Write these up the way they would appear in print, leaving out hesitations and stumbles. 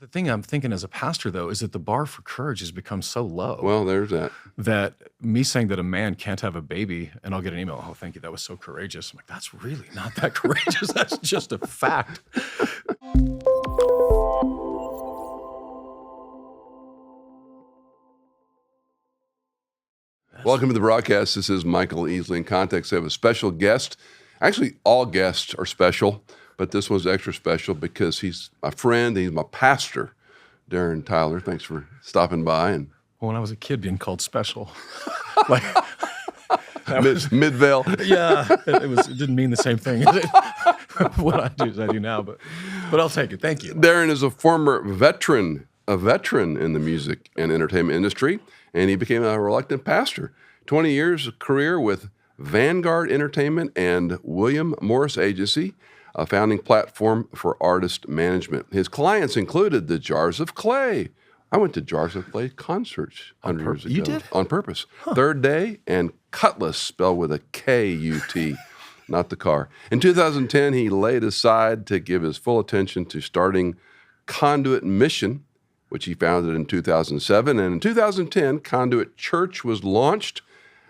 The thing I'm thinking as a pastor, though, is that the bar for courage has become so low Well, there's that. that me saying that a man can't have a baby and I'll get an email, oh, thank you, that was so courageous. I'm like, that's really not that courageous. That's just a fact. Welcome to the broadcast. This is Michael Easley. In context, I have a special guest. Actually, all guests are special, but this one's extra special because he's my friend. He's my pastor, Darren Tyler. Thanks for stopping by. And When I was a kid, being called special, like Midvale. yeah, it didn't mean the same thing as what I do now, but I'll take it. Thank you. Darren is a former veteran in the music and entertainment industry, and he became a reluctant pastor. 20 years of career with Vanguard Entertainment and William Morris Agency, a founding platform for artist management. His clients included the Jars of Clay. I went to Jars of Clay concerts 100 years ago. You did? On purpose. Third Day and Cutlass, spelled with a K-U-T, not the car. In 2010, he laid aside to give his full attention to starting Conduit Mission, which he founded in 2007. And in 2010, Conduit Church was launched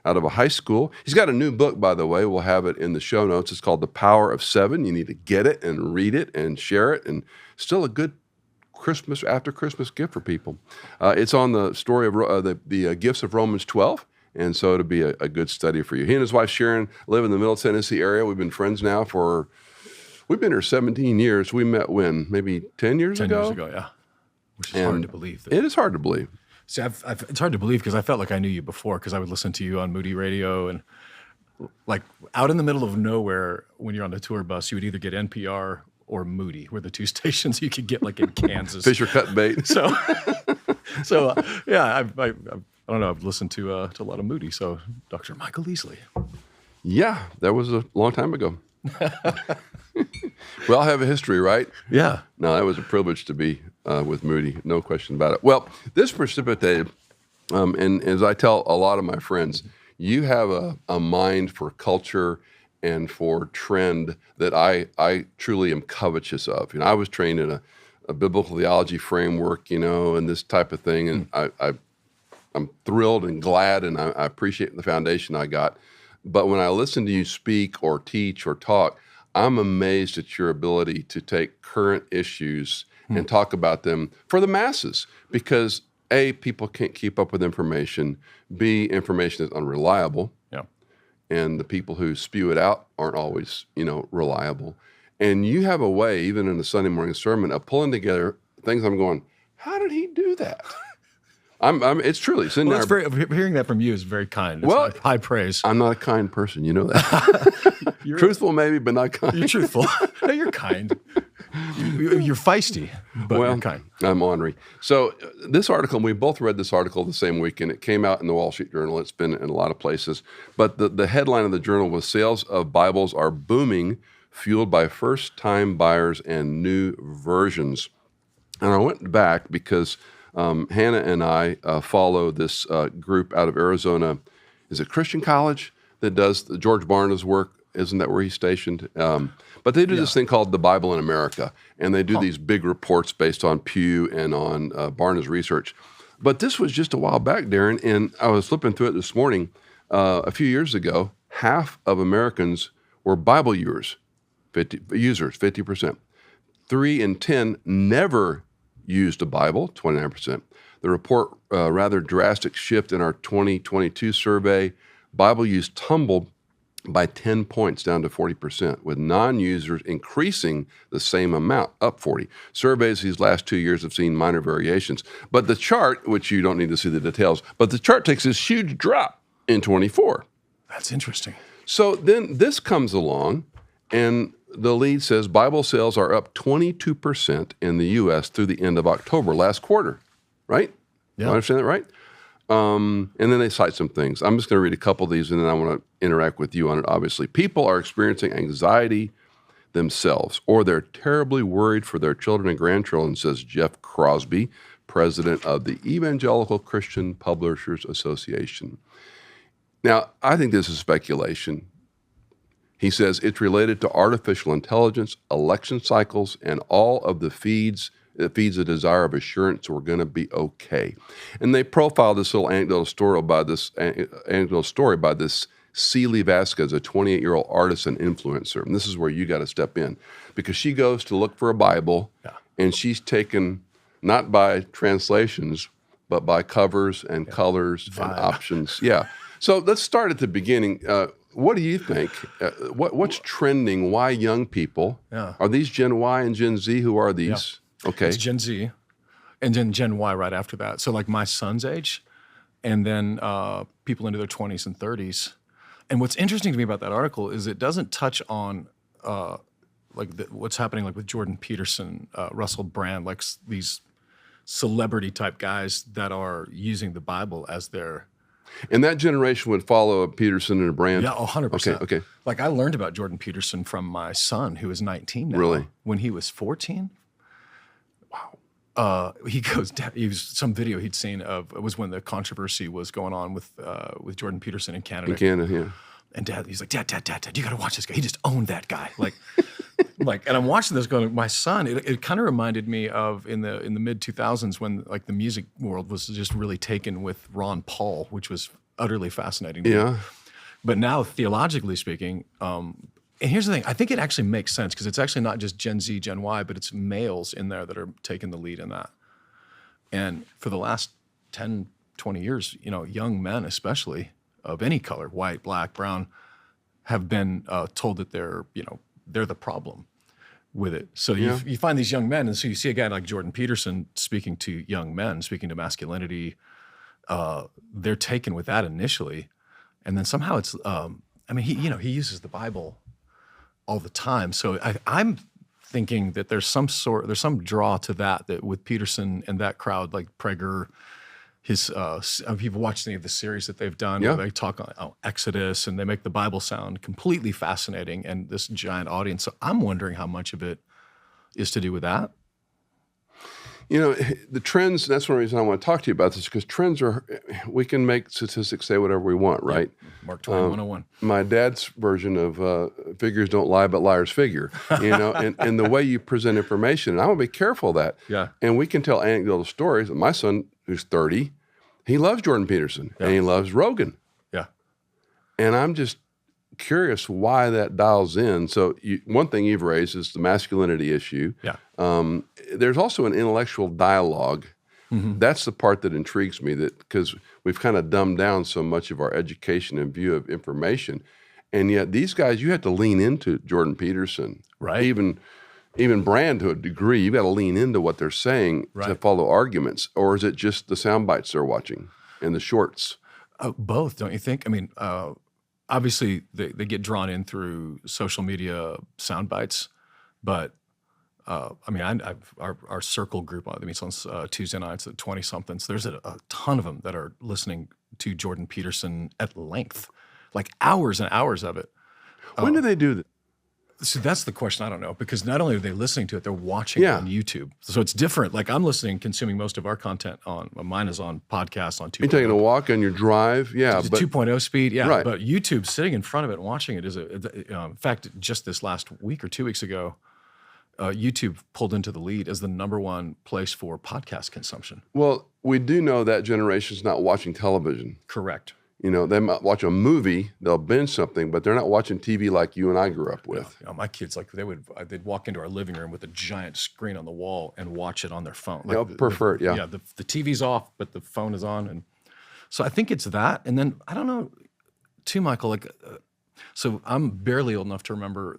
out of a high school. He's got a new book, by the way. We'll have it in the show notes. It's called The Power of Seven. You need to get it and read it and share it. And still a good after Christmas gift for people. It's on the story of the gifts of Romans 12. And so it'll be a good study for you. He and his wife, Sharon, live in the Middle Tennessee area. We've been friends now we've been here 17 years. We met when? Maybe 10 years ago? 10 years ago, yeah. Which is hard to believe. It is hard to believe. See, it's hard to believe because I felt like I knew you before because I would listen to you on Moody Radio and like out in the middle of nowhere when you're on the tour bus, you would either get NPR or Moody were the two stations you could get like in Kansas. Fisher cut bait. So yeah, I don't know. I've listened to a lot of Moody. So Dr. Michael Easley. Yeah, that was a long time ago. We all have a history, right? Yeah. No, that was a privilege to be with Moody. No question about it. Well, this precipitated, and as I tell a lot of my friends, you have a mind for culture and for trend that I truly am covetous of. You know, I was trained in a biblical theology framework, and this type of thing, and I'm thrilled and glad, and I appreciate the foundation I got. But when I listen to you speak or teach or talk, I'm amazed at your ability to take current issues and talk about them for the masses because A, people can't keep up with information, B, information is unreliable, Yeah. and the people who spew it out aren't always, reliable. And you have a way, even in a Sunday morning sermon, of pulling together things I'm going, how did he do that? It's truly. It's in Well, hearing that from you is very kind. It's Well, like high praise. I'm not a kind person, you know that. Truthful maybe, but not kind. You're truthful. No, you're kind. You're feisty, but you're kind. I'm ornery. So this article, we both read this article the same week, and it came out in the Wall Street Journal. It's been in a lot of places. But the headline of the journal was Sales of Bibles Are Booming, Fueled by First-Time Buyers and New Versions. And I went back because Hannah and I follow this group out of Arizona. Is it Christian College that does the George Barna's work? Isn't that where he's stationed? But they do this thing called The Bible in America, and they do these big reports based on Pew and on Barna's research. But this was just a while back, Darren, and I was flipping through it this morning. A few years ago, half of Americans were Bible users, 50%. 3 in 10 never used a Bible, 29%. The report, rather drastic shift in our 2022 survey, Bible use tumbled by 10 points down to 40%, with non-users increasing the same amount, up 40. Surveys these last 2 years have seen minor variations. But the chart, which you don't need to see the details, but the chart takes this huge drop in 24. That's interesting. So then this comes along, and the lead says Bible sales are up 22% in the U.S. through the end of October, last quarter, right? Yeah. Do I understand that right? And then they cite some things. I'm just going to read a couple of these, and then I want to interact with you on it, obviously. People are experiencing anxiety themselves, or they're terribly worried for their children and grandchildren, says Jeff Crosby, president of the Evangelical Christian Publishers Association. Now, I think this is speculation. He says it's related to artificial intelligence, election cycles, and all of the feeds It feeds a desire of assurance we're going to be okay. And they profile this little anecdotal story by this Celie Vasquez, a 28-year-old artist and influencer. And this is where you got to step in, because she goes to look for a Bible, and she's taken not by translations, but by covers and colors and options. Yeah. So let's start at the beginning. What do you think? What's trending? Why young people? Are these Gen Y and Gen Z? Who are these? Okay. It's Gen Z, and then Gen Y right after that. So like my son's age, and then people into their 20s and 30s. And what's interesting to me about that article is it doesn't touch on what's happening like with Jordan Peterson, Russell Brand, like these celebrity type guys that are using the Bible as their... And that generation would follow Peterson and a Brand? Yeah, 100%. Okay. Like I learned about Jordan Peterson from my son, who is 19 now. Really? When he was 14. Wow. He was some video he'd seen of, it was when the controversy was going on with Jordan Peterson in Canada. In Canada, yeah. And he's like, Dad, you got to watch this guy. He just owned that guy. And I'm watching this going, my son, it kind of reminded me of in the mid 2000s when like the music world was just really taken with Ron Paul, which was utterly fascinating to me. But now theologically speaking, and here's the thing, I think it actually makes sense because it's actually not just Gen Z, Gen Y, but it's males in there that are taking the lead in that. And for the last 10, 20 years, young men especially of any color, white, black, brown, have been told that they're the problem with it. So you find these young men, and so you see a guy like Jordan Peterson speaking to young men, speaking to masculinity. They're taken with that initially, and then somehow it's. He uses the Bible all the time. So I'm thinking that there's some draw to that with Peterson and that crowd, like Prager. If you've watched any of the series that they've done, where they talk on Exodus and they make the Bible sound completely fascinating and this giant audience. So I'm wondering how much of it is to do with that. The trends, that's one reason I want to talk to you about this, because trends we can make statistics say whatever we want, right? Mark Twain 101. My dad's version of figures don't lie, but liars figure, and the way you present information. And I want to be careful of that. Yeah. And we can tell anecdotal stories. My son, who's 30, he loves Jordan Peterson and he loves Rogan. Yeah. And I'm just curious why that dials in. So one thing you've raised is the masculinity issue. Yeah. There's also an intellectual dialogue. Mm-hmm. That's the part that intrigues me, that because we've kind of dumbed down so much of our education and view of information. And yet these guys, you have to lean into Jordan Peterson. Right. Even Brand to a degree, you've got to lean into what they're saying to follow arguments. Or is it just the sound bites they're watching and the shorts? Both, don't you think? I mean, obviously they get drawn in through social media sound bites, but our circle group meets on Tuesday nights at 20-somethings. There's a ton of them that are listening to Jordan Peterson at length, like hours and hours of it. When do they do that? So that's the question. I don't know, because not only are they listening to it, they're watching it on YouTube. So it's different. Like I'm consuming most of our content mine is on podcasts on 2.0. You're taking a walk on your drive? Yeah. It's 2.0 speed. Yeah. Right. But YouTube, sitting in front of it and watching it in fact, just this last week or 2 weeks ago, YouTube pulled into the lead as the number one place for podcast consumption. Well, we do know that generation's not watching television. Correct. They might watch a movie, they'll binge something, but they're not watching TV like you and I grew up with. My kids, they'd walk into our living room with a giant screen on the wall and watch it on their phone. Prefer it, yeah. Yeah, the TV's off, but the phone is on. And so I think it's that. And then, I don't know, too, Michael, so I'm barely old enough to remember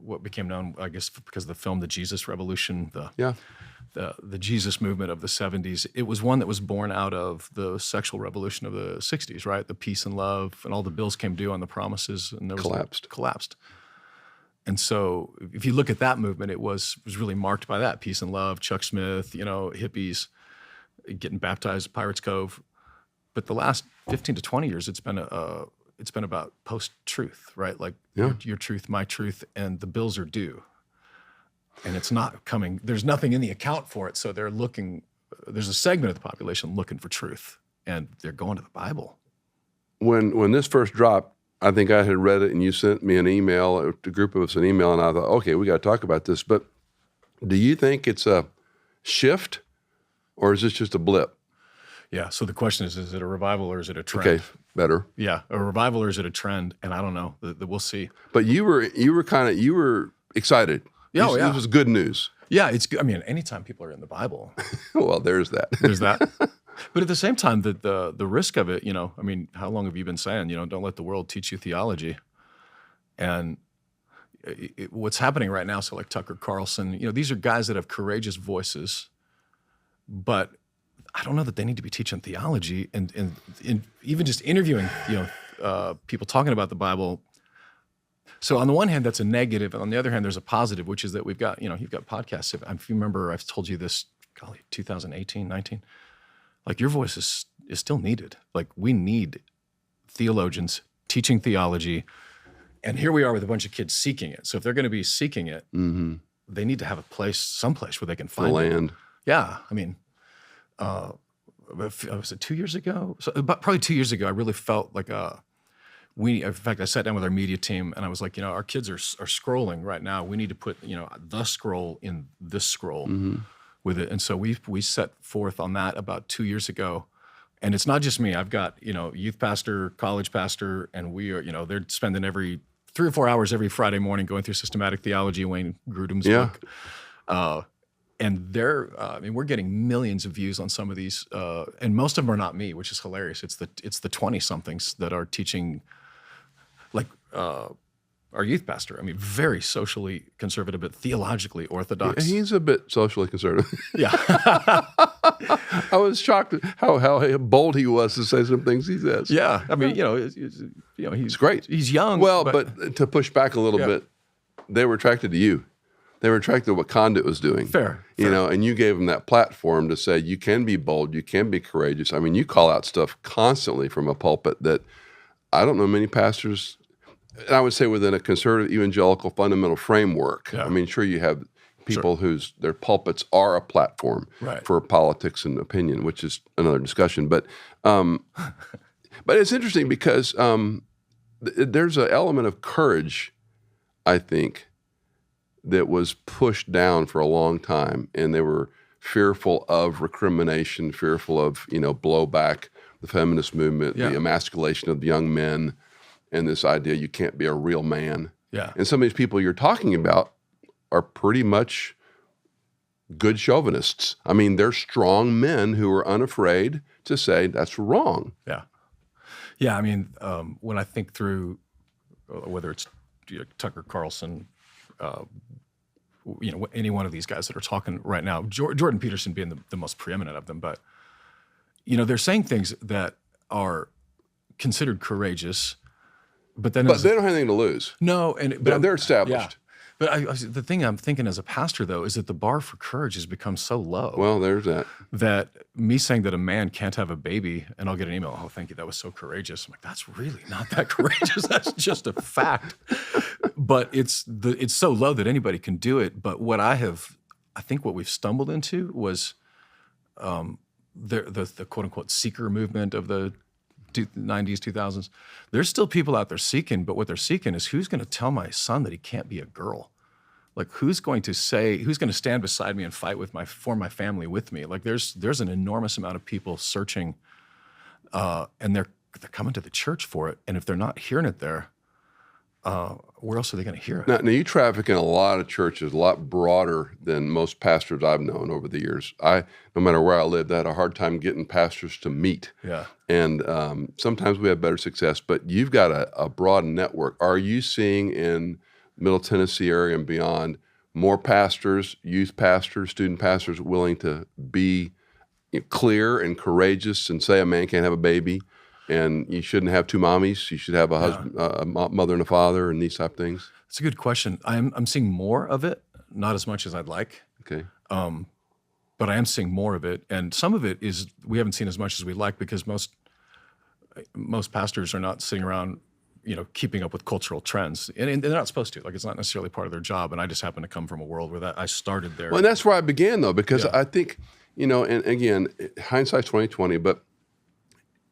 what became known, I guess, because of the film, The Jesus Revolution, the Jesus movement of the 70s. It was one that was born out of the sexual revolution of the 60s, right? The peace and love, and all the bills came due on the promises, and there was collapsed. And so if you look at that movement, it was really marked by that, peace and love, Chuck Smith, hippies, getting baptized at Pirates Cove. But the last 15 to 20 years, it's been about post-truth, right? Like your truth, my truth, and the bills are due. And it's not coming, there's nothing in the account for it. So there's a segment of the population looking for truth, and they're going to the Bible. When this first dropped, I think I had read it and you sent me an email, a group of us an email, and I thought, okay, we got to talk about this. But do you think it's shift, or is this just a blip? Yeah. So the question is it a revival or is it a trend? Okay, better. Yeah, a revival or is it a trend? And I don't know. We'll see. But you were excited. Yeah, oh, yeah. This was good news. Yeah, it's good. I mean, anytime people are in the Bible, Well, there's that. there's that. But at the same time, the risk of it, I mean, how long have you been saying, don't let the world teach you theology? And what's happening right now, so like Tucker Carlson, these are guys that have courageous voices, but I don't know that they need to be teaching theology and even just interviewing, people talking about the Bible. So on the one hand, that's a negative, and on the other hand, there's a positive, which is that we've got, you've got podcasts. If you remember, I've told you this, 2018, 19, like your voice is still needed. Like we need theologians teaching theology, and here we are with a bunch of kids seeking it. So if they're going to be seeking it, they need to have someplace where they can find the land. It. Yeah, I mean, was it 2 years ago? So about probably 2 years ago, I really felt like in fact, I sat down with our media team and I was like, our kids are scrolling right now. We need to put, the scroll in this scroll with it. And so we set forth on that about 2 years ago. And it's not just me. I've got, youth pastor, college pastor, and we are, they're spending every 3 or 4 hours every Friday morning going through systematic theology, Wayne Grudem's book. And we're getting millions of views on some of these, and most of them are not me, which is hilarious. It's the 20-somethings that are teaching, like our youth pastor. I mean, very socially conservative, but theologically orthodox. He's a bit socially conservative. Yeah. I was shocked at how bold he was to say some things he says. Yeah. I mean, he's great. He's young. Well, but to push back a little bit, they were attracted to you. They were attracted to what Condit was doing. Fair. And you gave them that platform to say, you can be bold, you can be courageous. I mean, you call out stuff constantly from a pulpit that I don't know many pastors, and I would say within a conservative evangelical fundamental framework. Yeah. I mean, sure, you have people whose their pulpits are a platform for politics and opinion, which is another discussion. But it's interesting because there's an element of courage, I think, that was pushed down for a long time, and they were fearful of recrimination, fearful of blowback, the feminist movement, the emasculation of the young men, and this idea you can't be a real man. Yeah. And some of these people you're talking about are pretty much good chauvinists. I mean, they're strong men who are unafraid to say that's wrong. Yeah. Yeah, I mean, when I think through whether it's Tucker Carlson, any one of these guys that are talking right now, Jordan Peterson being the most preeminent of them, but they're saying things that are considered courageous, but they don't have anything to lose. No, but they're established. Yeah. But the thing I'm thinking as a pastor, though, is that the bar for courage has become so low. Well, there's that. That me saying that a man can't have a baby, and I'll get an email, oh, thank you, that was so courageous. I'm like, that's really not that courageous. That's just a fact. But it's so low that anybody can do it. But I think what we've stumbled into was the quote-unquote seeker movement of the 90s, 2000s. There's still people out there seeking, but what they're seeking is who's going to tell my son that he can't be a girl? Like who's going to stand beside me and fight for my family with me? Like there's an enormous amount of people searching, and they're coming to the church for it. And if they're not hearing it there, where else are they going to hear it? Now you traffic in a lot of churches, a lot broader than most pastors I've known over the years. No matter where I lived, I had a hard time getting pastors to meet. Yeah. And sometimes we have better success, but you've got a broad network. Are you seeing in Middle Tennessee area and beyond more pastors, youth pastors, student pastors willing to be clear and courageous and say a man can't have a baby? And you shouldn't have two mommies. You should have a husband, a mother and a father, and these type of things. That's a good question. I'm seeing more of it, not as much as I'd like. Okay. But I am seeing more of it, and some of it is we haven't seen as much as we like because most pastors are not sitting around, keeping up with cultural trends, and they're not supposed to. Like it's not necessarily part of their job. And I just happen to come from a world where I started there. Well, and that's where I began though, because I think and again, hindsight's 20/20, but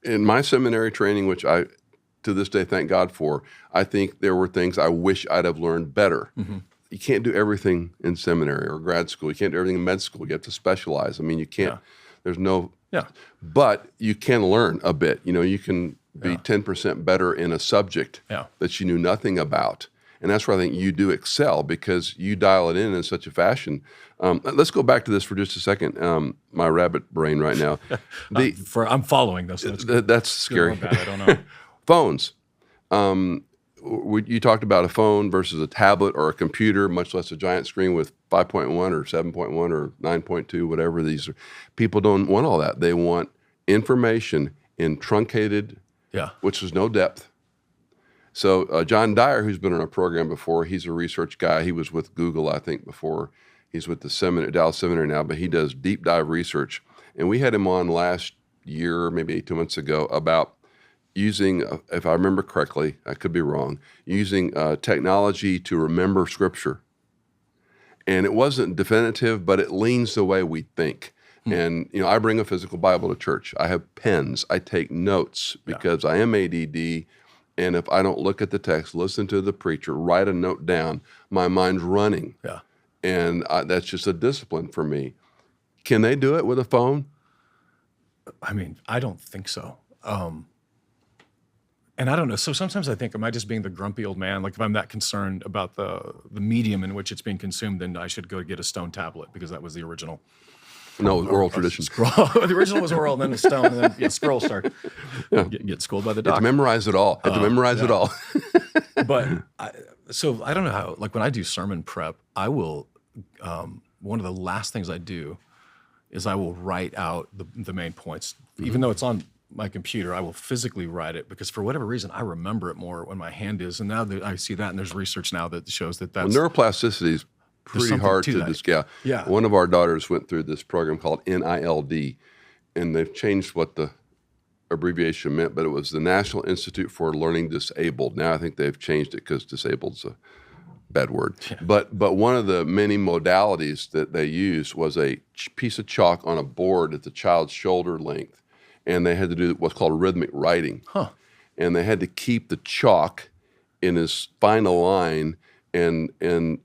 in my seminary training, which I, to this day, thank God for, I think there were things I wish I'd have learned better. Mm-hmm. you can't do everything in seminary or grad school. You can't do everything in med school. You have to specialize. I mean, you can't. Yeah. There's no. Yeah. But you can learn a bit. You can be 10% better in a subject that you knew nothing about. And that's where I think you do excel, because you dial it in such a fashion. Let's go back to this for just a second. My rabbit brain right now. I'm following this. That's scary. Good or bad, I don't know. Phones. You talked about a phone versus a tablet or a computer, much less a giant screen with 5.1 or 7.1 or 9.2, whatever these are. People don't want all that. They want information in truncated, which is no depth. So John Dyer, who's been on our program before, he's a research guy. He was with Google, I think, before. He's with the Dallas Seminary now, but he does deep dive research. And we had him on last year, maybe 2 months ago, about using, if I remember correctly, I could be wrong, using technology to remember Scripture. And it wasn't definitive, but it leans the way we think. And, I bring a physical Bible to church. I have pens. I take notes because I am ADD. And if I don't look at the text, listen to the preacher, write a note down, my mind's running. Yeah. And that's just a discipline for me. Can they do it with a phone? I mean, I don't think so. And I don't know. So sometimes I think, am I just being the grumpy old man? Like, if I'm that concerned about the medium in which it's being consumed, then I should go get a stone tablet, because that was the original. No, it was oral tradition. The original was oral, and then the stone, and then scroll start. Get schooled by the doc. Had to memorize it all. But so I don't know how, like, when I do sermon prep, I will, one of the last things I do is I will write out the main points. Even though it's on my computer, I will physically write it, because for whatever reason, I remember it more when my hand is. And now that I see that, and there's research now that shows that that's... Well, neuroplasticity is pretty hard to discount. Yeah. One of our daughters went through this program called NILD, and they've changed what the abbreviation meant, but it was the National Institute for Learning Disabled. Now I think they've changed it because disabled's a bad word. Yeah. But one of the many modalities that they used was a piece of chalk on a board at the child's shoulder length, and they had to do what's called rhythmic writing. And they had to keep the chalk in his final line, and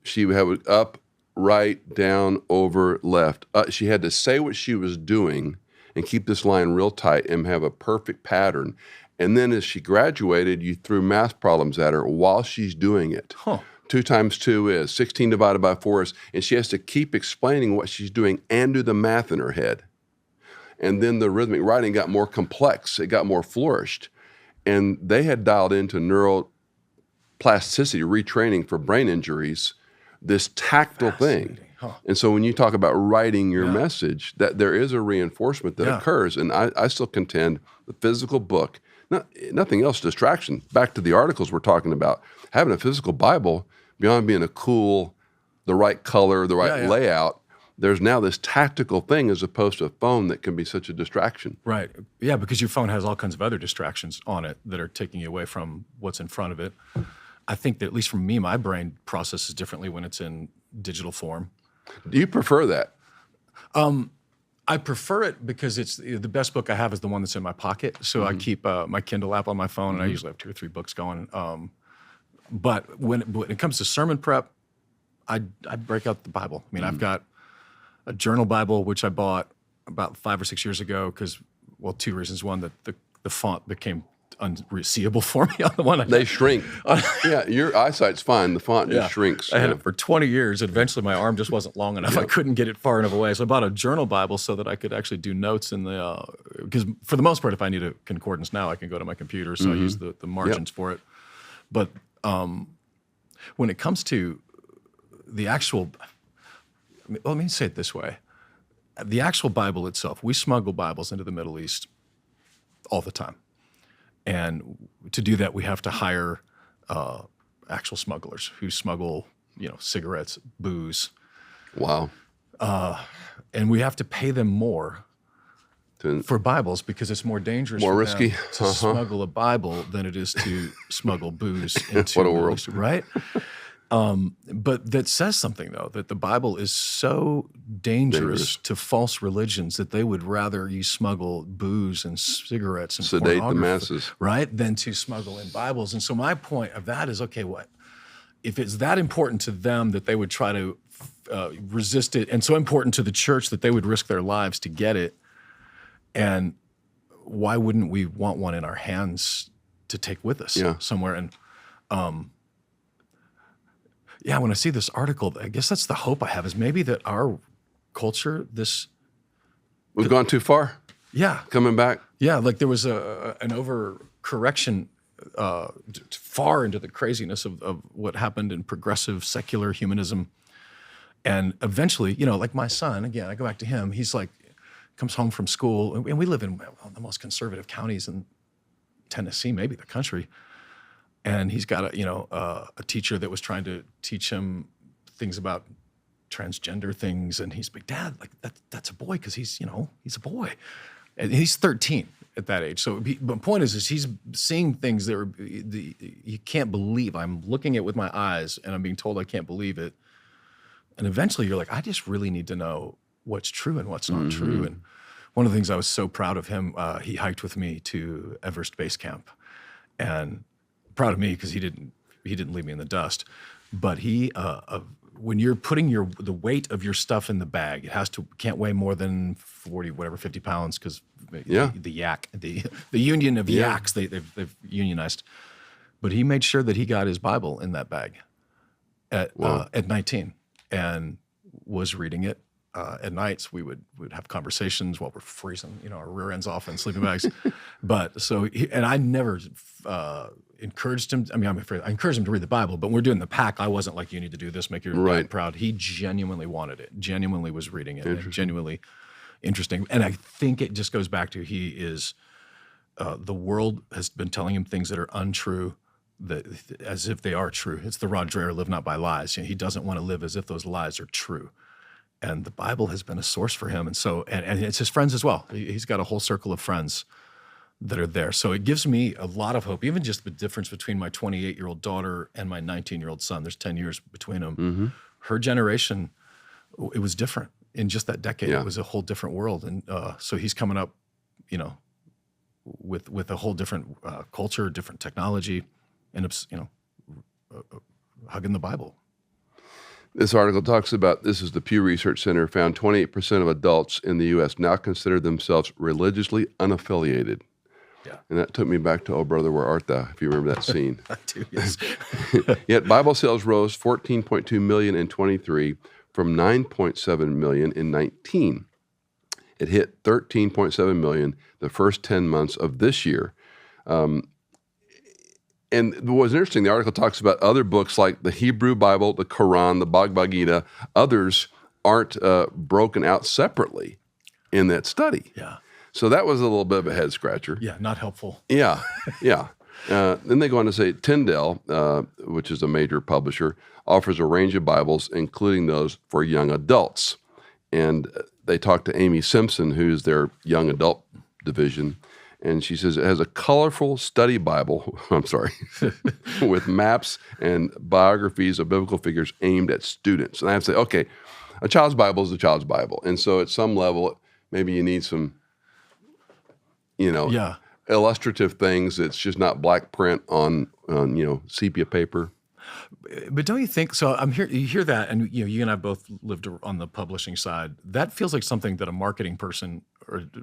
she would have it up, right, down, over, left. She had to say what she was doing and keep this line real tight and have a perfect pattern. And then as she graduated, you threw math problems at her while she's doing it. 2 times 2 is, 16 divided by 4 is, and she has to keep explaining what she's doing and do the math in her head. And then the rhythmic writing got more complex. It got more flourished. And they had dialed into neuroplasticity retraining for brain injuries, this tactile thing. And so when you talk about writing your message, that there is a reinforcement that occurs. And I still contend the physical book, nothing else, distraction. Back to the articles we're talking about, having a physical Bible, beyond being the right color, the right layout, there's now this tactical thing as opposed to a phone that can be such a distraction. Right. Yeah, because your phone has all kinds of other distractions on it that are taking you away from what's in front of it. I think that, at least for me, my brain processes differently when it's in digital form. Do you prefer that? I prefer it because it's the best book I have is the one that's in my pocket. So I keep my Kindle app on my phone, and I usually have 2 or 3 books going. But when it comes to sermon prep, I break out the Bible. I mean, I've got a journal Bible, which I bought about 5 or 6 years ago because, well, 2 reasons. One, that the font became unseeable for me on the one. They shrink. Your eyesight's fine. The font just shrinks. I had it for 20 years. Eventually, my arm just wasn't long enough. I couldn't get it far enough away. So I bought a journal Bible so that I could actually do notes in the, because for the most part, if I need a concordance now, I can go to my computer. So I use the margins for it. But when it comes to the actual, let me say it this way. The actual Bible itself, we smuggle Bibles into the Middle East all the time. And to do that, we have to hire actual smugglers who smuggle, cigarettes, booze. Wow. And we have to pay them more for Bibles because it's more dangerous more for risky. them to smuggle a Bible than it is to smuggle booze into what a world. Right? But that says something, though, that the Bible is so dangerous to false religions that they would rather you smuggle booze and cigarettes and sedate the masses, right, than to smuggle in Bibles. And so my point of that is, okay, what if it's that important to them that they would try to resist it, and so important to the church that they would risk their lives to get it, and why wouldn't we want one in our hands to take with us somewhere? And when I see this article, I guess that's the hope I have, is maybe that our culture, we've gone too far. Yeah. Coming back. Yeah, like there was an overcorrection far into the craziness of what happened in progressive secular humanism. And eventually, like my son, again, I go back to him, he's like, comes home from school, and we live in one of the most conservative counties in Tennessee, maybe the country. And he's got a teacher that was trying to teach him things about transgender things, and he's like, Dad, like that's a boy, because he's a boy, and he's 13 at that age. So the point is he's seeing things that you can't believe. I'm looking at it with my eyes, and I'm being told I can't believe it. And eventually, you're like, I just really need to know what's true and what's not true. And one of the things I was so proud of him, he hiked with me to Everest Base Camp, and proud of me because he didn't leave me in the dust. But he, when you're putting the weight of your stuff in the bag, it can't weigh more than 50 pounds, because the yak, the union of yaks, they've unionized. But he made sure that he got his Bible in that bag at 19, and was reading it. At nights, we would have conversations while we're freezing, our rear ends off in sleeping bags. But and I never encouraged him. I encouraged him to read the Bible, but when we're doing the pack, I wasn't like, you need to do this, make your dad proud. He genuinely wanted it, genuinely was reading it, and genuinely interesting. And I think it just goes back to the world has been telling him things that are untrue, as if they are true. It's the Rod Dreher, live not by lies. He doesn't want to live as if those lies are true. And the Bible has been a source for him. And so, and it's his friends as well. He's got a whole circle of friends that are there. So it gives me a lot of hope, even just the difference between my 28-year-old daughter and my 19-year-old son. There's 10 years between them. Her generation, it was different in just that decade. It was a whole different world. And so he's coming up, with a whole different culture, different technology, and, hugging the Bible. This article talks about, this is the Pew Research Center, found 28% of adults in the U.S. now consider themselves religiously unaffiliated. Yeah. And that took me back to Oh Brother, Where Art Thou, if you remember that scene. I do, yes. Yet Bible sales rose 14.2 million in 23 from 9.7 million in 19. It hit 13.7 million the first 10 months of this year. And what was interesting, the article talks about other books like the Hebrew Bible, the Quran, the Bhagavad Gita. Others aren't broken out separately in that study. Yeah. So that was a little bit of a head scratcher. Yeah, not helpful. Yeah. Then they go on to say Tyndale, which is a major publisher, offers a range of Bibles, including those for young adults. And they talked to Amy Simpson, who's their young adult division. And she says it has a colorful study Bible, with maps and biographies of biblical figures aimed at students. And I have to say, okay, a child's Bible is a child's Bible. And so at some level, maybe you need some, illustrative things. It's just not black print on sepia paper. But don't you think, so you hear that, and you and I both lived on the publishing side. That feels like something that a marketing person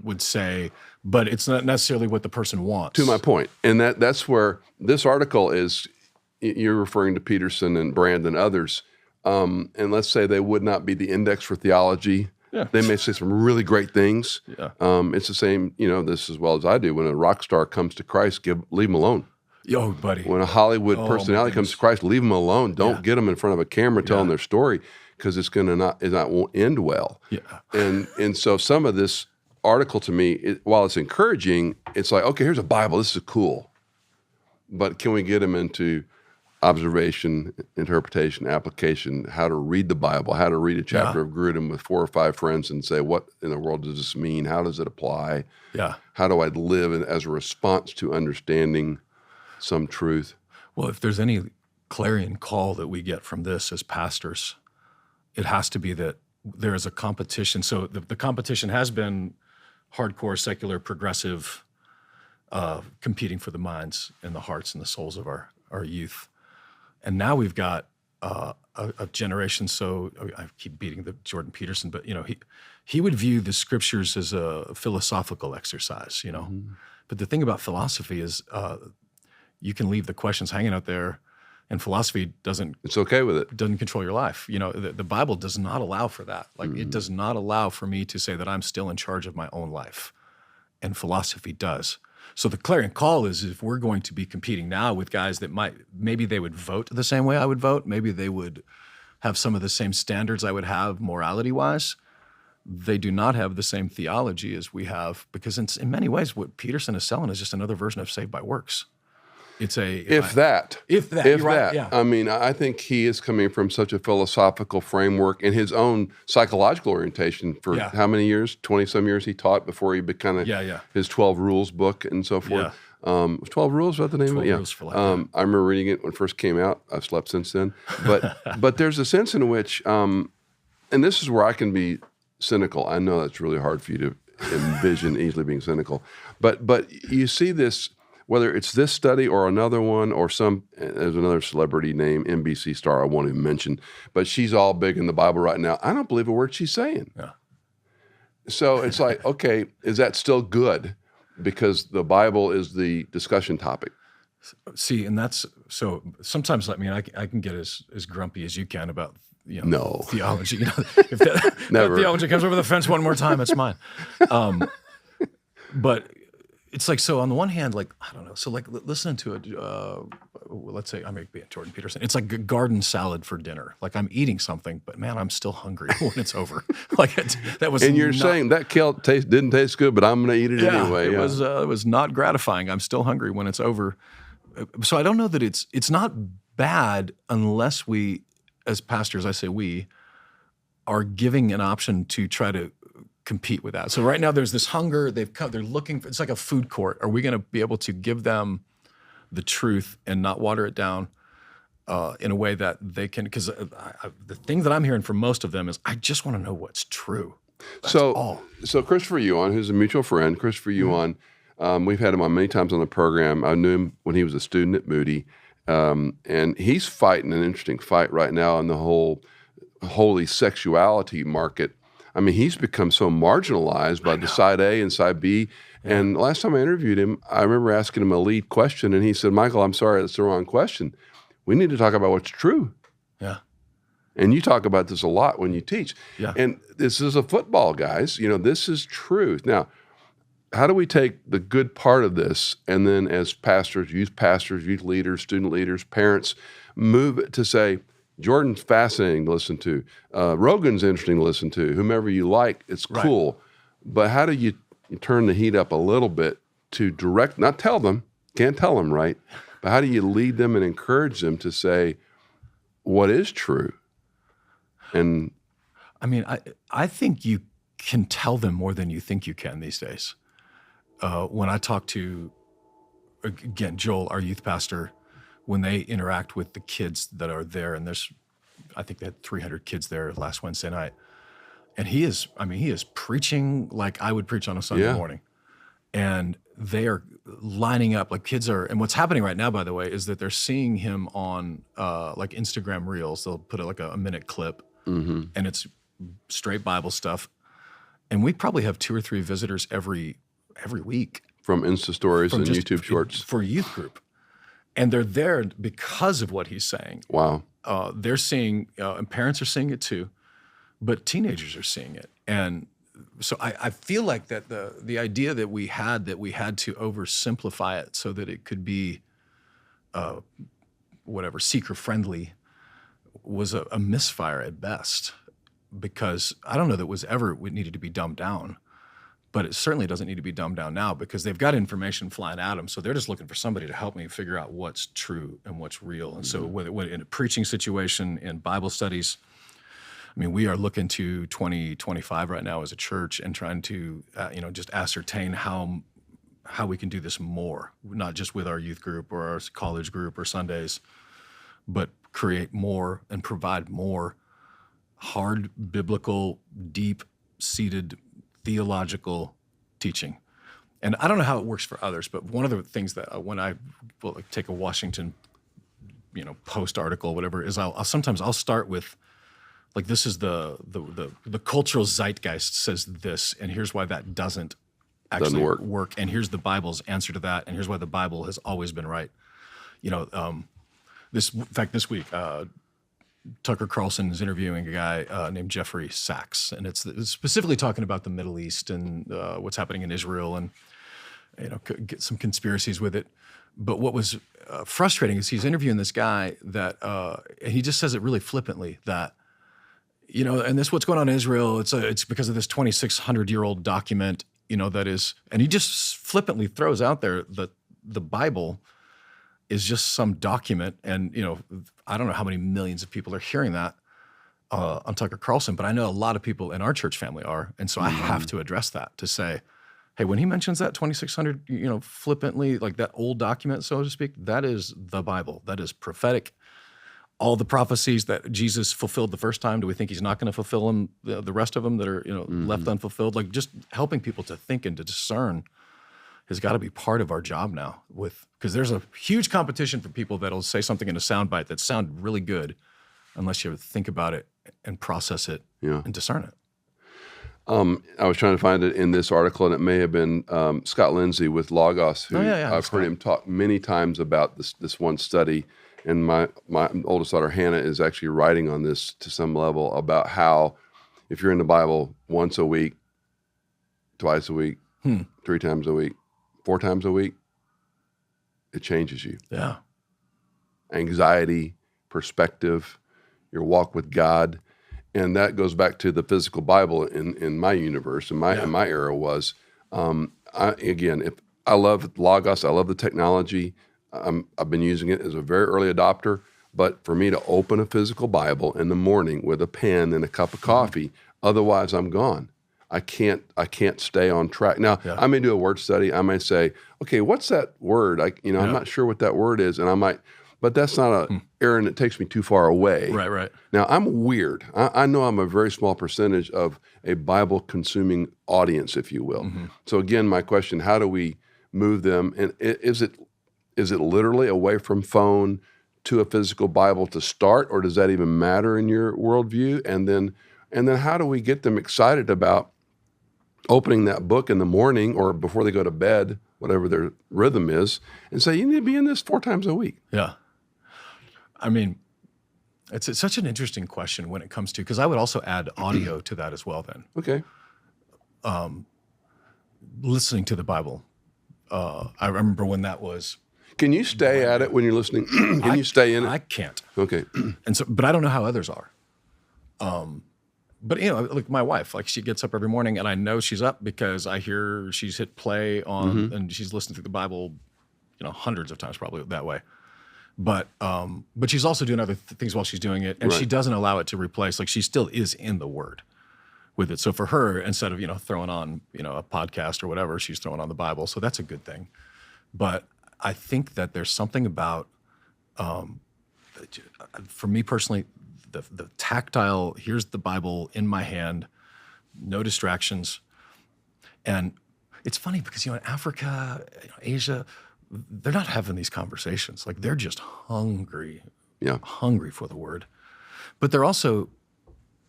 would say, but it's not necessarily what the person wants. To my point. And that's where this article is, you're referring to Peterson and Brand and others, and let's say they would not be the index for theology. Yeah. They may say some really great things. Yeah. It's the same, this as well as I do. When a rock star comes to Christ, leave them alone. Yo, buddy. When a Hollywood personality comes to Christ, leave them alone. Don't get them in front of a camera telling their story, because it won't end well. Yeah. And so some of this article to me, while it's encouraging, it's like, okay, here's a Bible. This is cool. But can we get them into observation, interpretation, application, how to read the Bible, how to read a chapter of Grudem with 4 or 5 friends and say, what in the world does this mean? How does it apply? Yeah. How do I live as a response to understanding some truth? Well, if there's any clarion call that we get from this as pastors, it has to be that there is a competition. So the competition has been hardcore, secular, progressive, competing for the minds and the hearts and the souls of our youth. And now we've got a generation. So I keep beating the Jordan Peterson, but he would view the scriptures as a philosophical exercise. But the thing about philosophy is you can leave the questions hanging out there, and philosophy It's okay with it. doesn't control your life. The Bible does not allow for that. It does not allow for me to say that I'm still in charge of my own life, and philosophy does. So the clarion call is, if we're going to be competing now with guys that maybe they would vote the same way I would vote, maybe they would have some of the same standards I would have morality-wise, they do not have the same theology as we have, because in many ways what Peterson is selling is just another version of saved by works. It's If that. You're right, yeah. I mean, I think he is coming from such a philosophical framework and his own psychological orientation for how many years? 20-some years he taught before he became his 12 Rules book and so forth. 12 Rules, is that the name of it? 12 Rules for Life. I remember reading it when it first came out. I've slept since then. But there's a sense in which, and this is where I can be cynical. I know that's really hard for you to envision easily being cynical. But you see this, whether it's this study or another one or there's another celebrity named NBC star I won't even mention, but she's all big in the Bible right now. I don't believe a word she's saying. Yeah. So it's like, okay, is that still good? Because the Bible is the discussion topic. See, and that's, so sometimes, I can get as grumpy as you can about theology. If that theology comes over the fence one more time, it's mine. But it's like, so on the one hand, I don't know. So listening to let's say I may be a Jordan Peterson. It's like a garden salad for dinner. I'm eating something, but man, I'm still hungry when it's over. That was. And you're saying that kale didn't taste good, but I'm going to eat it anyway. It was not gratifying. I'm still hungry when it's over. So I don't know that it's not bad unless we, as pastors, I say we, are giving an option to try to compete with that. So right now there's this hunger. They're looking for, it's like a food court. Are we going to be able to give them the truth and not water it down in a way that they can? Because the thing that I'm hearing from most of them is, I just want to know what's true. That's all. So Christopher Yuan, who's a mutual friend, Yuan, we've had him on many times on the program. I knew him when he was a student at Moody, and he's fighting an interesting fight right now in the whole holy sexuality market. I mean, he's become so marginalized by the side A and side B. Yeah. And last time I interviewed him, I remember asking him a lead question, and he said, "Michael, I'm sorry, that's the wrong question. We need to talk about what's true." Yeah. And you talk about this a lot when you teach. Yeah. And this is a football, guys. This is truth. Now, how do we take the good part of this and then as pastors, youth leaders, student leaders, parents, move it to say, Jordan's fascinating to listen to. Rogan's interesting to listen to. Whomever you like, it's cool. Right. But how do you turn the heat up a little bit to not tell them, can't tell them, right? But how do you lead them and encourage them to say what is true? And I mean, I think you can tell them more than you think you can these days. When I talk to, again, Joel, our youth pastor, when they interact with the kids that are there, and I think they had 300 kids there last Wednesday night, and he is preaching like I would preach on a Sunday morning, and they are lining up, kids are, and what's happening right now, by the way, is that they're seeing him on Instagram Reels. They'll put a minute clip, and it's straight Bible stuff, and we probably have 2 or 3 visitors every week from Insta stories and YouTube shorts for youth group. And they're there because of what he's saying. Wow. They're seeing, and parents are seeing it too, but teenagers are seeing it. And so I feel like that the idea that we had to oversimplify it so that it could be seeker friendly was a misfire at best, because I don't know that it needed to be dumbed down. But it certainly doesn't need to be dumbed down now, because they've got information flying at them. So they're just looking for somebody to help me figure out what's true and what's real. And so whether in a preaching situation, in Bible studies, I mean, we are looking to 2025 right now as a church and trying to, just ascertain how we can do this more, not just with our youth group or our college group or Sundays, but create more and provide more hard, biblical, deep-seated theological teaching. And I don't know how it works for others, but one of the things that when I will take a Washington post article, whatever, is I'll sometimes start with, like, this is the cultural zeitgeist says this, and here's why that doesn't actually work, and here's the Bible's answer to that, and here's why the Bible has always been right. This week, Tucker Carlson is interviewing a guy named Jeffrey Sachs, and it's specifically talking about the Middle East and what's happening in Israel, and get some conspiracies with it. But what was frustrating is he's interviewing this guy that, and he just says it really flippantly that, and this what's going on in Israel, it's because of this 2,600-year-old document, that is, and he just flippantly throws out there that the Bible is just some document. And, I don't know how many millions of people are hearing that on Tucker Carlson, but I know a lot of people in our church family are. And so I have to address that to say, hey, when he mentions that 2,600, flippantly, like that old document, so to speak, that is the Bible. That is prophetic. All the prophecies that Jesus fulfilled the first time, do we think he's not going to fulfill them, the rest of them that are, left unfulfilled? Like, just helping people to think and to discern has got to be part of our job now, because there's a huge competition for people that'll say something in a soundbite that sound really good unless you think about it and process it and discern it. I was trying to find it in this article, and it may have been Scott Lindsay with Logos, who I've heard him talk many times about this one study. And my oldest daughter, Hannah, is actually writing on this to some level about how if you're in the Bible once a week, twice a week, 3 times a week, 4 times a week, it changes you. Yeah. Anxiety, perspective, your walk with God. And that goes back to the physical Bible in my universe, in my era was, if I love Logos, I love the technology. I've been using it as a very early adopter, but for me to open a physical Bible in the morning with a pen and a cup of coffee, otherwise I'm gone. I can't stay on track. Now, I may do a word study. I may say, okay, what's that word? I'm not sure what that word is, and I might, but that's not an errand that takes me too far away. Right. Now, I'm weird. I know I'm a very small percentage of a Bible-consuming audience, if you will. Mm-hmm. So again, my question, how do we move them? And is it literally away from phone to a physical Bible to start, or does that even matter in your worldview? And then how do we get them excited about opening that book in the morning or before they go to bed, whatever their rhythm is, and say, you need to be in this 4 times a week? Yeah. I mean, it's such an interesting question when it comes to, because I would also add audio to that as well then. Okay. Listening to the Bible. I remember when that was. Can you stay at it when you're listening? Can you stay in it? I can't. Okay. But I don't know how others are. But like my wife, like she gets up every morning and I know she's up because I hear she's hit play on and she's listened through the Bible, hundreds of times probably that way. But she's also doing other things while she's doing it, and she doesn't allow it to replace. Like she still is in the Word with it. So for her, instead of throwing on a podcast or whatever, she's throwing on the Bible. So that's a good thing. But I think that there's something about, for me personally, the tactile. Here's the Bible in my hand, no distractions, and it's funny because in Africa, Asia, they're not having these conversations. Like they're just hungry for the Word, but they're also,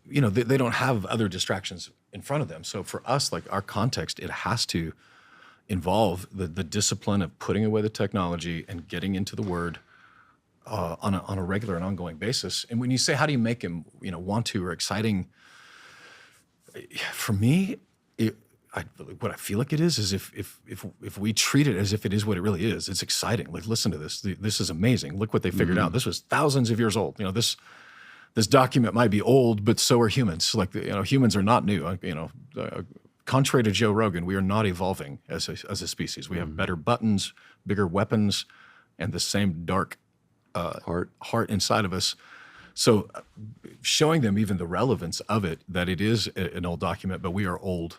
they don't have other distractions in front of them. So for us, like our context, it has to involve the discipline of putting away the technology and getting into the Word on a regular and ongoing basis. And when you say, how do you make him, want to or exciting? For me, what I feel like it is if we treat it as if it is what it really is, it's exciting. Like, listen to this. This is amazing. Look what they figured out. This was thousands of years old. This document might be old, but so are humans. Like, humans are not new. Contrary to Joe Rogan, we are not evolving as a species. We have better buttons, bigger weapons, and the same dark heart inside of us. So showing them even the relevance of it, that it is an old document, but we are old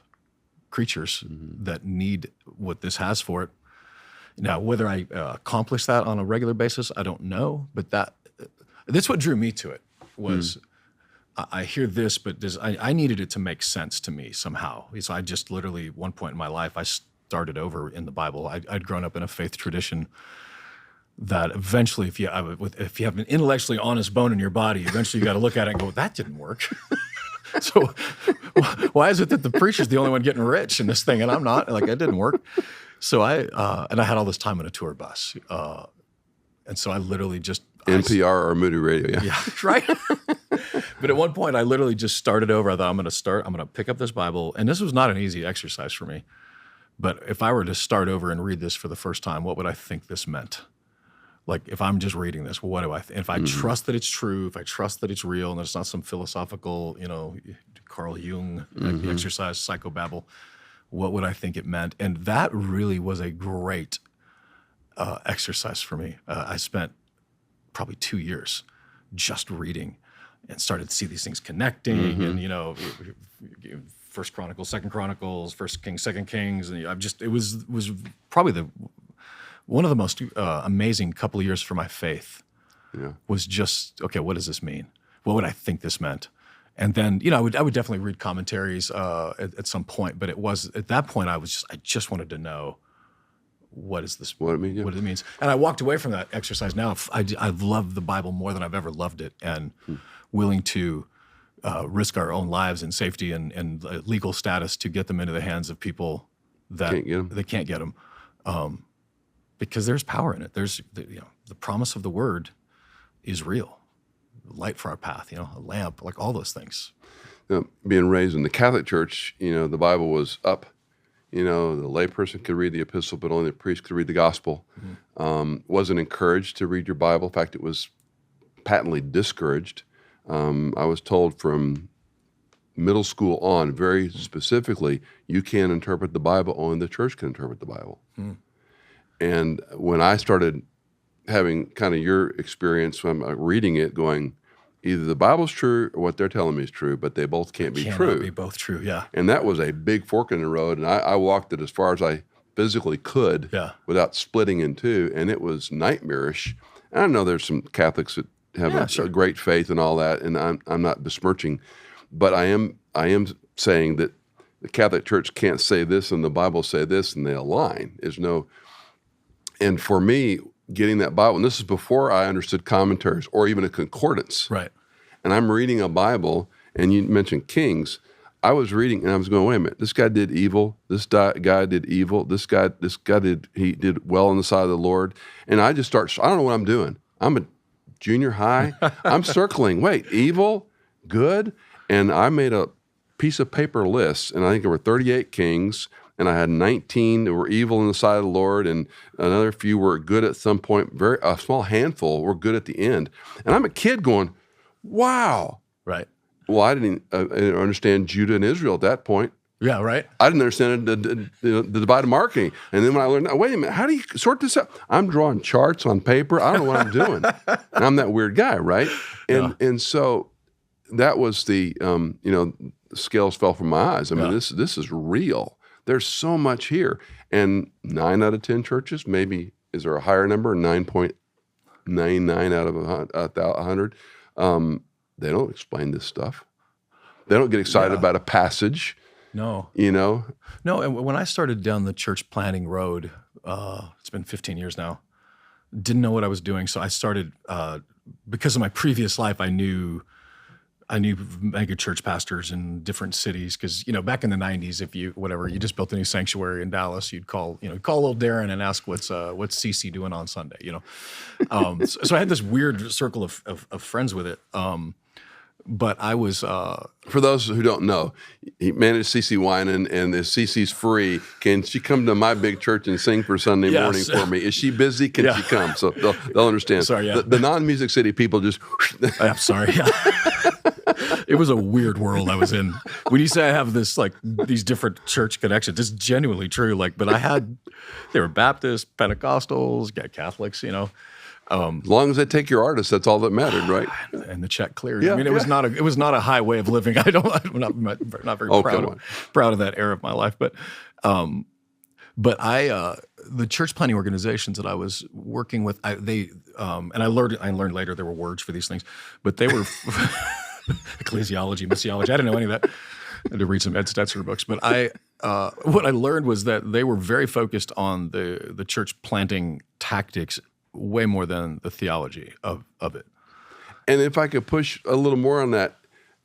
creatures that need what this has for it. Now, whether I accomplish that on a regular basis, I don't know, but that's what drew me to it was I hear this, but I needed it to make sense to me somehow. So I just literally, one point in my life, I started over in the Bible. I'd grown up in a faith tradition that eventually, if you have an intellectually honest bone in your body, eventually you got to look at it and go, that didn't work. So why is it that the preacher's the only one getting rich in this thing and I'm not? Like, it didn't work. So I had all this time on a tour bus. And so I literally just... NPR or Moody Radio, yeah, right? But at one point, I literally just started over. I thought, I'm going to pick up this Bible. And this was not an easy exercise for me. But if I were to start over and read this for the first time, what would I think this meant? Like, if I'm just reading this, what do I think? If I trust that it's true, if I trust that it's real, and that it's not some philosophical, Carl Jung exercise, psychobabble, what would I think it meant? And that really was a great exercise for me. I spent probably 2 years just reading and started to see these things connecting and, First Chronicles, Second Chronicles, First Kings, Second Kings. And it was probably one of the most amazing couple of years for my faith. Yeah. Was just, okay, what does this mean? What would I think this meant? And then, I would definitely read commentaries at some point, but it was, at that point, I just wanted to know, what is this? What it means? Yeah. What it means. And I walked away from that exercise. Now I've loved the Bible more than I've ever loved it, and willing to risk our own lives and safety and legal status to get them into the hands of people that can't get them. Because there's power in it. There's the promise of the word is real. Light for our path, a lamp, like all those things. Being raised in the Catholic Church, the Bible was up. The layperson could read the epistle, but only the priest could read the gospel. Wasn't encouraged to read your Bible. In fact, it was patently discouraged. I was told from middle school on, very specifically, you can't interpret the Bible, only the church can interpret the Bible. And when I started having kind of your experience when I'm reading it, going, either the Bible's true or what they're telling me is true, but they both can't be true. Cannot be both true, yeah. And that was a big fork in the road, and I walked it as far as I physically could without splitting in two, and it was nightmarish. And I know there's some Catholics that have a great faith and all that, and I'm not besmirching, but I am saying that the Catholic Church can't say this and the Bible say this, and they align. And for me, getting that Bible, and this is before I understood commentaries or even a concordance. Right. And I'm reading a Bible, and you mentioned Kings. I was reading, and I was going, wait a minute, this guy did evil. This guy did evil. This guy did well on the side of the Lord. And I just I don't know what I'm doing. I'm a junior high. I'm circling, wait, evil, good. And I made a piece of paper list, and I think there were 38 kings, and I had 19 that were evil on the side of the Lord, and another few were good at some point. A small handful were good at the end. And I'm a kid going, wow. Right. Well, I didn't understand Judah and Israel at that point. Yeah, right. I didn't understand the divided marking. And then when I learned, wait a minute, how do you sort this out? I'm drawing charts on paper. I don't know what I'm doing. And I'm that weird guy, right? And so that was the scales fell from my eyes. I mean, this is real. There's so much here. And 9 out of 10 churches, maybe, is there a higher number? 9.99 out of 100. They don't explain this stuff. They don't get excited about a passage. No. No, and when I started down the church planting road, it's been 15 years now, didn't know what I was doing. So I started, because of my previous life, I knew mega church pastors in different cities, because back in the 90s, if you just built a new sanctuary in Dallas, you'd call little Darren and ask what's CC doing on Sunday, So I had this weird circle of friends with it. But I was for those who don't know, he managed CC Winan, and if CC's free, can she come to my big church and sing for Sunday morning for me? Is she busy? Can she come? So they'll understand. Sorry, yeah. The non-Music City people just. I'm sorry. Yeah. It was a weird world I was in. When you say I have these different church connections, it's genuinely true. But they were Baptists, Pentecostals, Catholics, As long as they take your artist, that's all that mattered, right? And the check cleared. Yeah, I mean, it was not a high way of living. I'm not very proud of that era of my life. But the church planting organizations that I was working with, and I learned later there were words for these things, but they were ecclesiology, missiology. I didn't know any of that. I had to read some Ed Stetzer books, but what I learned was that they were very focused on the church planting tactics way more than the theology of it. And if I could push a little more on that,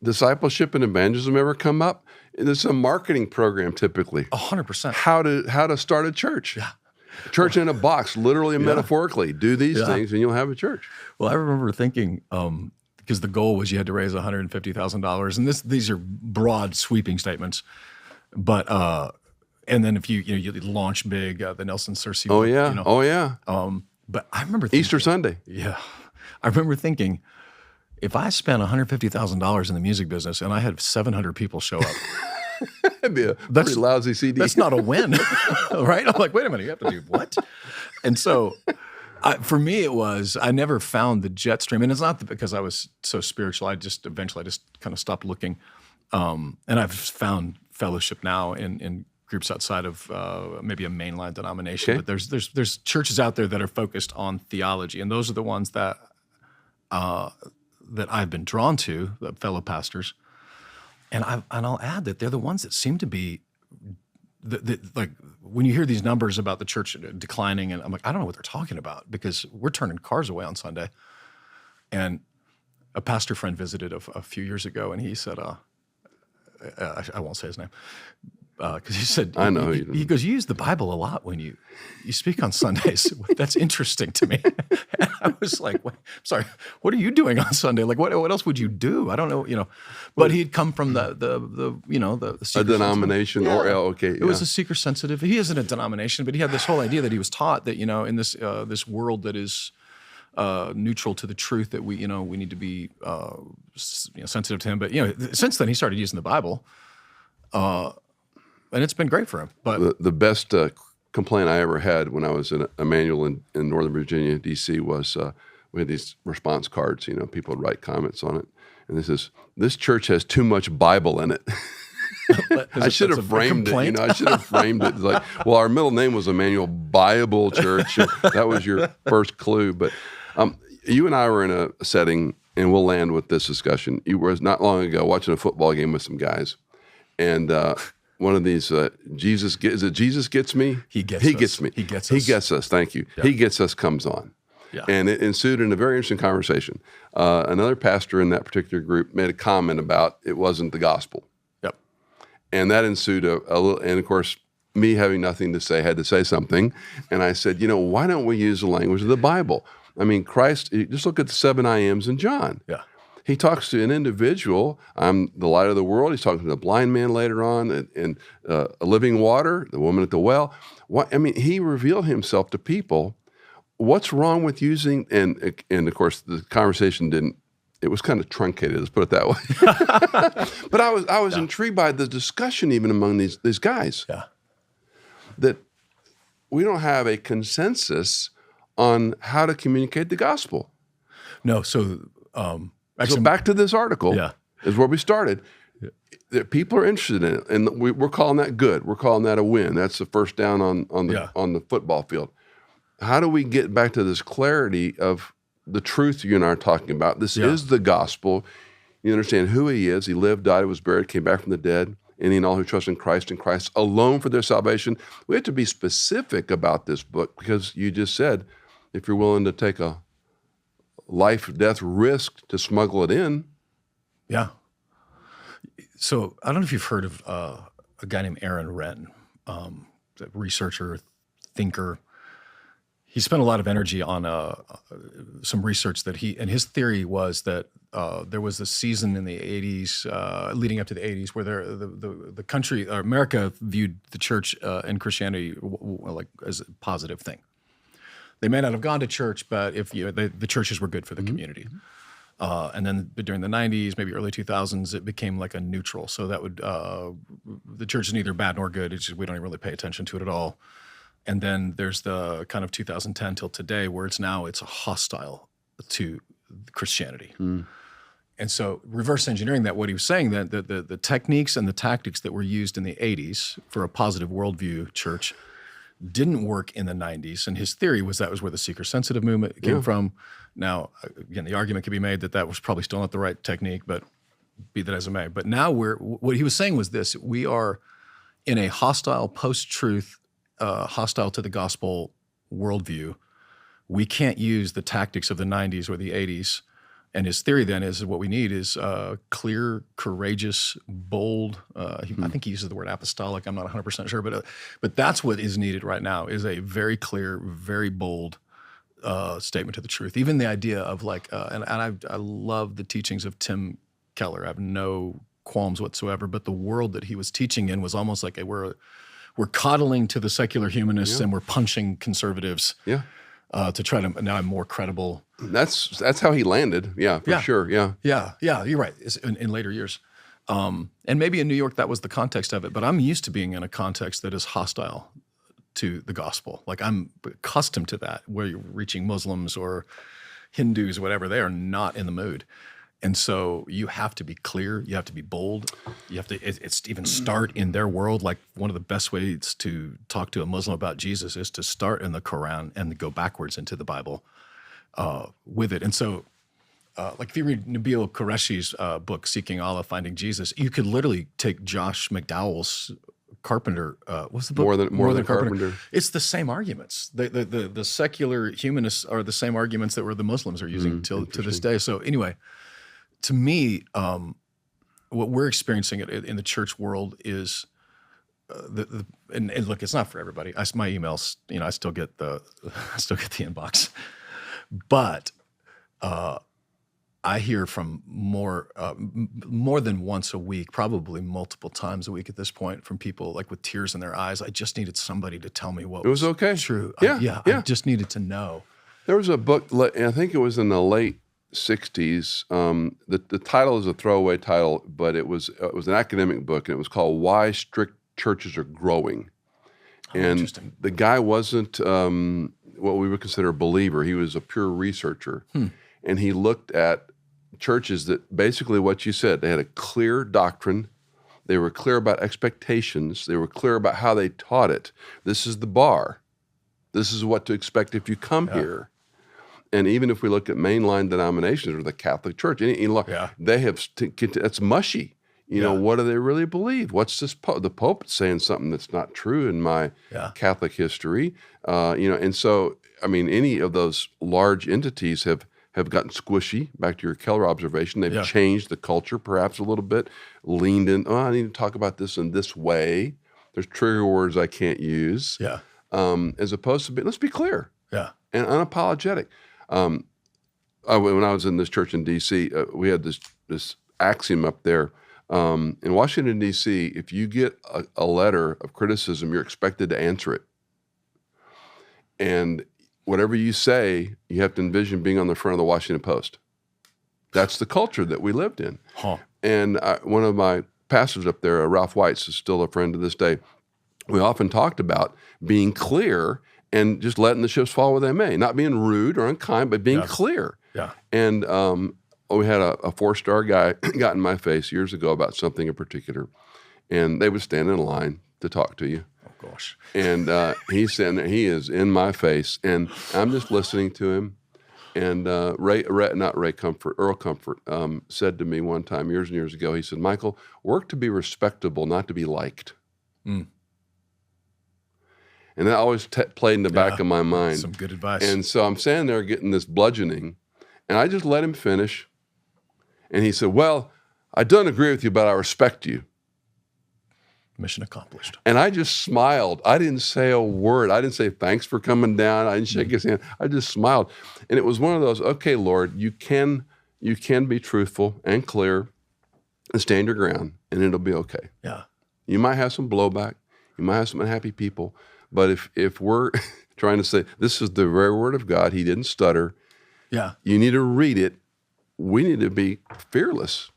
discipleship and evangelism ever come up? It's a marketing program typically. 100%. How to start a church. Yeah. Church in a box, literally and metaphorically. Do these things and you'll have a church. Well, I remember thinking, because the goal was you had to raise $150,000, and these are broad, sweeping statements. But and then if you launch big, the Nelson Searcy. Oh yeah, But I remember thinking, Easter Sunday. Yeah, I remember thinking, if I spent $150,000 in the music business and I had 700 people show up, that'd be a pretty lousy CD. That's not a win, right? I'm like, wait a minute, you have to do what? And so, for me, it was I never found the jet stream, and it's not because I was so spiritual. Eventually I just kind of stopped looking, and I've found fellowship now in groups outside of maybe a mainline denomination. Okay. But there's churches out there that are focused on theology, and those are the ones that I've been drawn to, the fellow pastors. And I'll add that they're the ones that seem to be, like when you hear these numbers about the church declining, and I'm like, I don't know what they're talking about, because we're turning cars away on Sunday. And a pastor friend visited a few years ago, and he said, I won't say his name, because he said, I know. He goes, you use the Bible a lot when you speak on Sundays. That's interesting to me. And I was like, sorry, what are you doing on Sunday? Like, what else would you do? I don't know, But he'd come from the a denomination It was a seeker sensitive. He isn't a denomination, but he had this whole idea that he was taught that in this world that is neutral to the truth, that we need to be sensitive to him. But since then he started using the Bible. And it's been great for him. But the best complaint I ever had when I was in Emmanuel in Northern Virginia, D.C., was we had these response cards. People would write comments on it, and this church has too much Bible in it. I should have framed it. I should have framed it. It's like, well, our middle name was Emmanuel Bible Church. That was your first clue. But you and I were in a setting, and we'll land with this discussion. You were not long ago watching a football game with some guys, and one of these Jesus gets me. He gets me. He gets us. He gets us. Thank you. Yeah. He gets us comes on. Yeah. And it ensued in a very interesting conversation. Another pastor in that particular group made a comment about it wasn't the gospel. Yep. And that ensued a little. And of course, me having nothing to say had to say something. And I said, why don't we use the language of the Bible? I mean, Christ. Just look at the 7 I Ams in John. Yeah. He talks to an individual. I'm the light of the world. He's talking to the blind man later on, and a living water, the woman at the well. He revealed himself to people. What's wrong with using, and of course, the conversation didn't, it was kind of truncated, let's put it that way. But I was intrigued by the discussion even among these guys. Yeah. That we don't have a consensus on how to communicate the gospel. No, so... So back to this article is where we started. That people are interested in it, and we're calling that good. We're calling that a win. That's the first down on the football field. How do we get back to this clarity of the truth you and I are talking about? This is the gospel. You understand who he is. He lived, died, was buried, came back from the dead. Any and all who trust in Christ alone for their salvation. We have to be specific about this book, because you just said, if you're willing to take a life-death risk to smuggle it in. Yeah. So I don't know if you've heard of a guy named Aaron Renn, a researcher, thinker. He spent a lot of energy on some research that and his theory was that there was a season in the 80s, leading up to the 80s, where the country, America, viewed the church and Christianity like as a positive thing. They may not have gone to church, but the churches were good for the community. And then during the 90s, maybe early 2000s, it became like a neutral. So that would the church is neither bad nor good. It's just we don't even really pay attention to it at all. And then there's the kind of 2010 till today, where it's hostile to Christianity. And so reverse engineering that, what he was saying, that the techniques and the tactics that were used in the 80s for a positive worldview church didn't work in the 90s. And his theory was that was where the seeker-sensitive movement came from. Now, again, the argument could be made that was probably still not the right technique, but be that as it may. But now what he was saying was this: we are in a hostile post-truth, hostile to the gospel worldview, we can't use the tactics of the 90s or the 80s. And his theory then is what we need is clear, courageous, bold. I think he uses the word apostolic. I'm not 100% sure, but that's what is needed right now is a very clear, very bold statement to the truth. Even the idea of like, and I love the teachings of Tim Keller. I have no qualms whatsoever, but the world that he was teaching in was almost like we're coddling to the secular humanists and we're punching conservatives. Yeah. To try to now I'm more credible. That's how he landed. Yeah, for sure. Yeah. Yeah. You're right. It's in later years, and maybe in New York that was the context of it. But I'm used to being in a context that is hostile to the gospel. Like I'm accustomed to that, where you're reaching Muslims or Hindus, whatever. They are not in the mood. And so you have to be clear. You have to be bold. You have to. It's even start in their world. Like one of the best ways to talk to a Muslim about Jesus is to start in the Quran and go backwards into the Bible with it. And so, like if you read Nabil Qureshi's book "Seeking Allah, Finding Jesus," you could literally take Josh McDowell's Carpenter. What's the book? More than Carpenter. It's the same arguments. The secular humanists are the same arguments that the Muslims are using to this day. So anyway. To me, what we're experiencing in the church world is, and look, it's not for everybody. My emails, I still get the inbox, but I hear from more than once a week, probably multiple times a week at this point, from people like with tears in their eyes. I just needed somebody to tell me what was okay. True. Yeah. I just needed to know. There was a book, I think it was in the late 60s. The title is a throwaway title, but it was an academic book, and it was called "Why Strict Churches Are Growing." And the guy wasn't what we would consider a believer. He was a pure researcher, and he looked at churches that basically what you said. They had a clear doctrine. They were clear about expectations. They were clear about how they taught it. This is the bar. This is what to expect if you come here. And even if we look at mainline denominations or the Catholic Church, they have that's mushy. What do they really believe? What's this? The Pope saying something that's not true in my Catholic history. And so any of those large entities have gotten squishy. Back to your Keller observation, they've changed the culture perhaps a little bit. Leaned in. I need to talk about this in this way. There's trigger words I can't use. Yeah. As opposed to let's be clear. Yeah. And unapologetic. When I was in this church in D.C., we had this axiom up there. In Washington, D.C., if you get a letter of criticism, you're expected to answer it. And whatever you say, you have to envision being on the front of the Washington Post. That's the culture that we lived in. Huh. And one of my pastors up there, Ralph Weitz, is still a friend to this day. We often talked about being clear and just letting the chips fall where they may. Not being rude or unkind, but being clear. Yeah. And we had a 4-star guy got in my face years ago about something in particular, and they would stand in line to talk to you. Oh, gosh. And he's standing there. He is in my face, and I'm just listening to him. And Earl Comfort said to me one time years and years ago, he said, "Michael, work to be respectable, not to be liked." Mm. And that always played in the back of my mind. Some good advice. And so I'm standing there getting this bludgeoning, and I just let him finish. And he said, "Well, I don't agree with you, but I respect you." Mission accomplished. And I just smiled. I didn't say a word. I didn't say thanks for coming down. I didn't shake his hand. I just smiled. And it was one of those, okay, Lord, you can be truthful and clear and stand your ground, and it'll be okay. Yeah. You might have some blowback. You might have some unhappy people. But if we're trying to say, this is the very word of God, he didn't stutter. Yeah. You need to read it. We need to be fearless.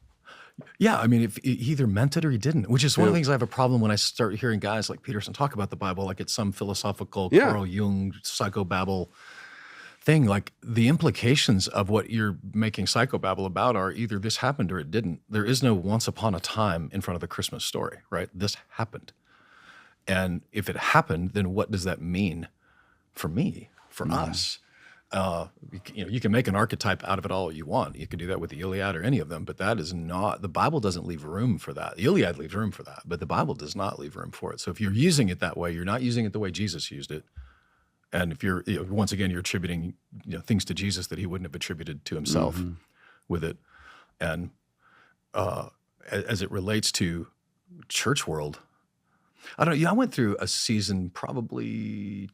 Yeah, if he either meant it or he didn't, which is one of the things I have a problem when I start hearing guys like Peterson talk about the Bible like it's some philosophical Carl Jung psychobabble thing. Like the implications of what you're making psychobabble about are either this happened or it didn't. There is no once upon a time in front of the Christmas story, right? This happened. And if it happened, then what does that mean for me, for us? You can make an archetype out of it all you want. You can do that with the Iliad or any of them, but that is not, the Bible doesn't leave room for that. The Iliad leaves room for that, but the Bible does not leave room for it. So if you're using it that way, you're not using it the way Jesus used it. And if you're, once again, you're attributing things to Jesus that he wouldn't have attributed to himself with it. And as it relates to church world, I don't know. I went through a season probably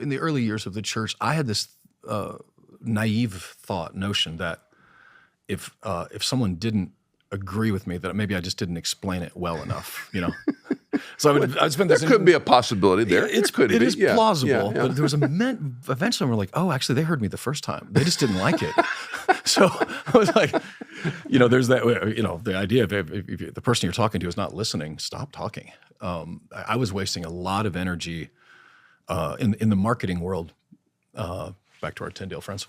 in the early years of the church. I had this naive notion that if someone didn't agree with me, that maybe I just didn't explain it well enough, So I'd spend this. There could be a possibility there. It is plausible, but there was eventually we're like, oh, actually, they heard me the first time. They just didn't like it. So I was like, there's that, the idea of if the person you're talking to is not listening, stop talking. I was wasting a lot of energy in the marketing world. Back to our Tyndale friends.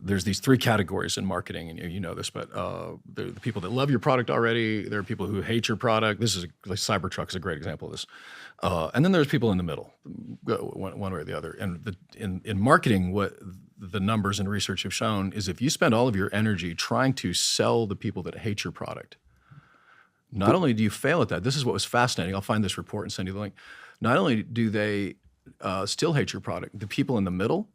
There's these 3 categories in marketing, and you know this, but there are the people that love your product already. There are people who hate your product. This is like Cybertruck is a great example of this. And then there's people in the middle, one way or the other. And in marketing, what the numbers and research have shown is if you spend all of your energy trying to sell the people that hate your product, not only do you fail at that, this is what was fascinating. I'll find this report and send you the link. Not only do they still hate your product, the people in the middle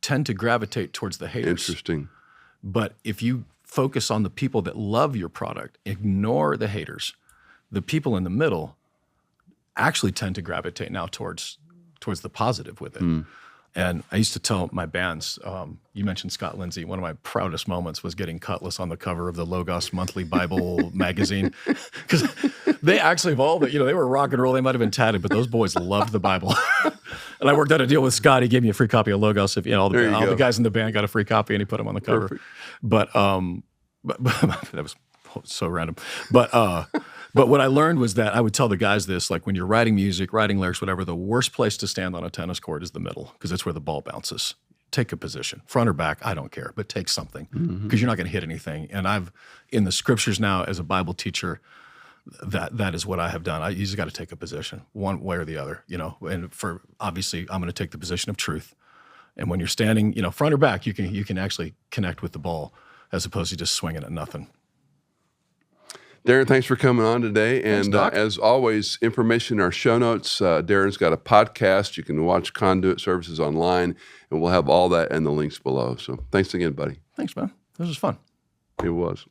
tend to gravitate towards the haters. Interesting. But if you focus on the people that love your product, ignore the haters, the people in the middle actually tend to gravitate now towards the positive with it. And I used to tell my bands, you mentioned Scott Lindsay, one of my proudest moments was getting Cutlass on the cover of the Logos Monthly Bible magazine. Because they actually evolved it. They were rock and roll. They might have been tatted, but those boys loved the Bible. And I worked out a deal with Scott. He gave me a free copy of Logos. If all the guys in the band got a free copy, and he put them on the cover. Perfect. But that was so random. But what I learned was that I would tell the guys this, like when you're writing music, writing lyrics, whatever, the worst place to stand on a tennis court is the middle, because that's where the ball bounces. Take a position, front or back, I don't care, but take something, because you're not going to hit anything. And I've in the scriptures now as a Bible teacher. That is what I have done. You just got to take a position, one way or the other, And for obviously, I'm going to take the position of truth. And when you're standing, front or back, you can actually connect with the ball as opposed to just swinging at nothing. Darren, thanks for coming on today. Thanks, And Doc. as always, information in our show notes. Darren's got a podcast. You can watch Conduit Services online, and we'll have all that and the links below. So thanks again, buddy. Thanks, man. This was fun. It was.